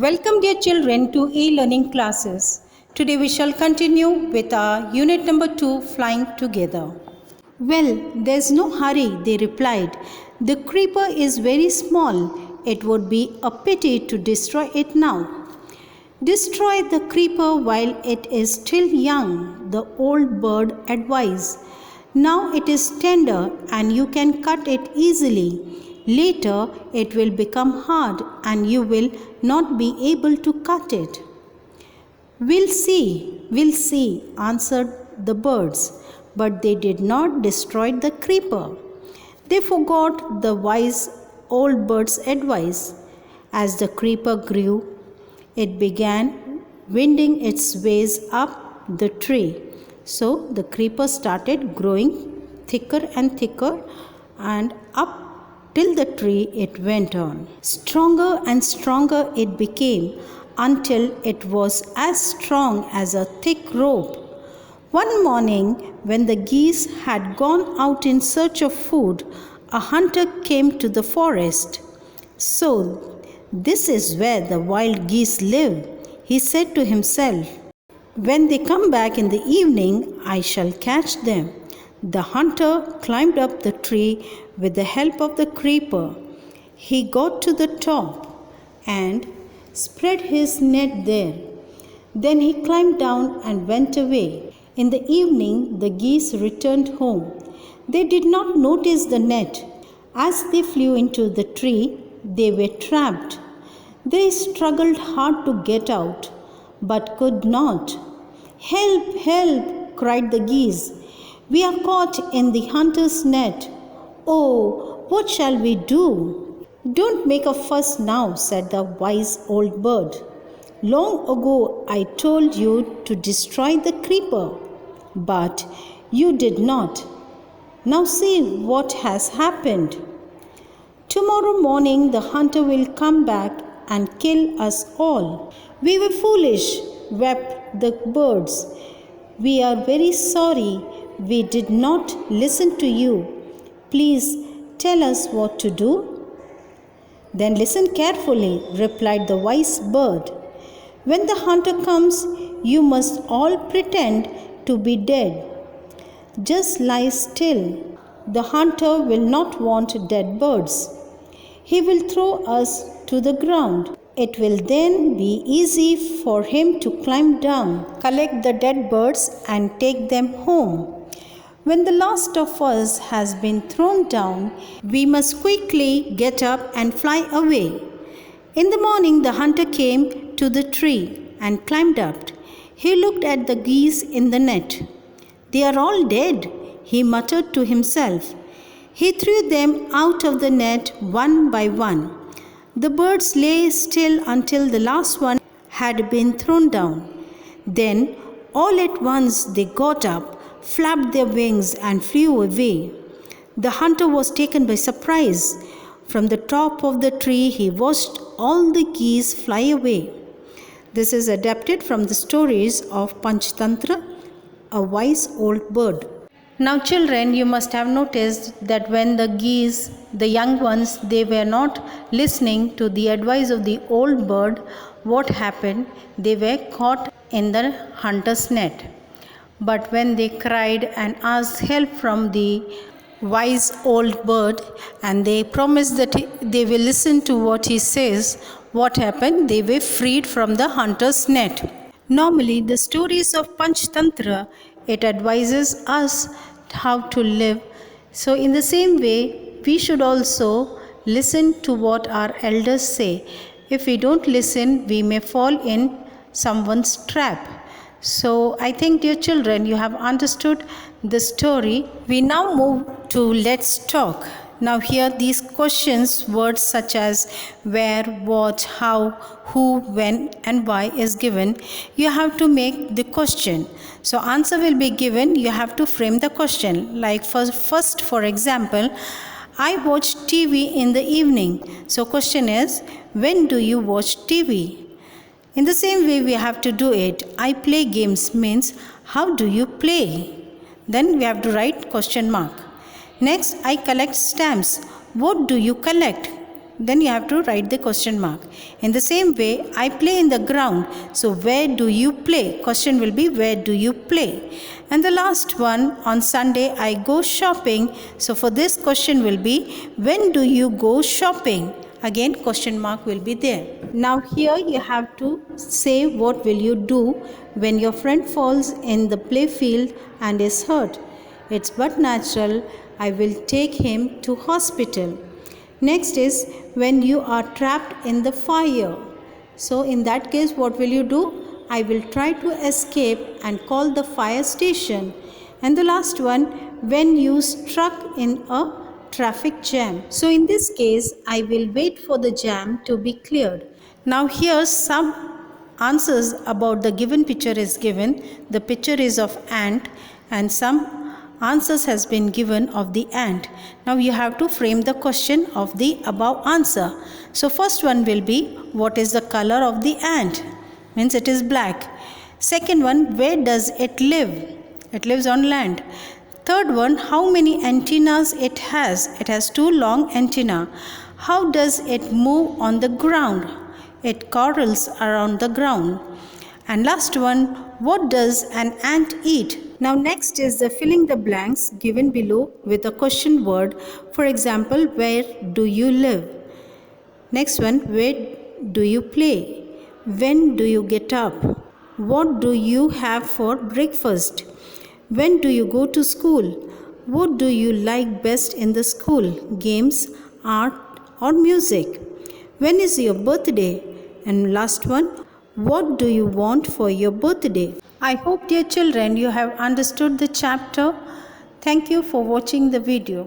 Welcome, dear children, to e-learning classes. Today we shall continue with our unit number 2, Flying Together. Well, there's no hurry, they replied. The creeper is very small. It would be a pity to destroy it now. Destroy the creeper while it is still young, the old bird advised. Now it is tender and you can cut it easily. Later it will become hard and you will not be able to cut it. We'll see, answered the birds, but they did not destroy the creeper. They forgot the wise old bird's advice. As the creeper grew, it began winding its ways up the tree. So the creeper started growing thicker and thicker, and up till the tree it went on. Stronger and stronger it became until it was as strong as a thick rope. One morning, when the geese had gone out in search of food, a hunter came to the forest. So, this is where the wild geese live, he said to himself. When they come back in the evening, I shall catch them. The hunter climbed up the tree with the help of the creeper. He got to the top and spread his net there. Then he climbed down and went away. In the evening, the geese returned home. They did not notice the net. As they flew into the tree, they were trapped. They struggled hard to get out, but could not. Help, help, cried the geese. We are caught in the hunter's net. Oh, what shall we do? Don't make a fuss now, said the wise old bird. Long ago I told you to destroy the creeper, but you did not. Now see what has happened. Tomorrow morning the hunter will come back and kill us all. We were foolish, wept the birds. We are very sorry we did not listen to you. Please tell us what to do. Then listen carefully, replied the wise bird. When the hunter comes, you must all pretend to be dead. Just lie still. The hunter will not want dead birds. He will throw us to the ground. It will then be easy for him to climb down, collect the dead birds, and take them home. When the last of us has been thrown down, we must quickly get up and fly away. In the morning, the hunter came to the tree and climbed up. He looked at the geese in the net. They are all dead, he muttered to himself. He threw them out of the net one by one. The birds lay still until the last one had been thrown down. Then, all at once, they got up, flapped their wings, and flew away. The hunter was taken by surprise. From the top of the tree, he watched all the geese fly away. This is adapted from the stories of Panchtantra, a wise old bird. Now children, you must have noticed that when the geese, the young ones, they were not listening to the advice of the old bird, what happened? They were caught in the hunter's net. But when they cried and asked help from the wise old bird and they promised that they will listen to what he says, what happened? They were freed from the hunter's net. Normally, the stories of Panchtantra, it advises us how to live. So in the same way, we should also listen to what our elders say. If we don't listen, we may fall in someone's trap. So I think, dear children, you have understood the story. We now move to Let's Talk. Now here these questions, words such as where, what, how, who, when and why is given. You have to make the question. So answer will be given. You have to frame the question. Like first, for example, I watch TV in the evening. So question is, when do you watch TV? In the same way we have to do it. I play games means how do you play? Then we have to write question mark. Next, I collect stamps. What do you collect? then you have to write the question mark. In the same way, I play in the ground. So where do you play? Question will be where do you play? And the last one, on Sunday I go shopping. So for this question will be when do you go shopping? Again question mark will be there. Now here you have to say what will you do when your friend falls in the play field and is hurt. It's but natural. I will take him to hospital. Next is when you are trapped in the fire. So in that case what will you do? I will try to escape and call the fire station. And the last one, when you struck in a traffic jam. So in this case, I will wait for the jam to be cleared. Now here some answers about the given picture is given. The picture is of ant and some answers has been given of the ant. Now you have to frame the question of the above answer. So first one will be what is the color of the ant? Means it is black. Second one, where does it live? It lives on land. Third one, how many antennas it has? It has 2 long antennae. How does it move on the ground? It curls around the ground. And last one, what does an ant eat? Now next is the filling the blanks given below with a question word. For example, where do you live? Next one, where do you play? When do you get up? What do you have for breakfast? When do you go to school? What do you like best in the school? Games, art, or music? When is your birthday? And last one, what do you want for your birthday? I hope, dear children, you have understood the chapter. Thank you for watching the video.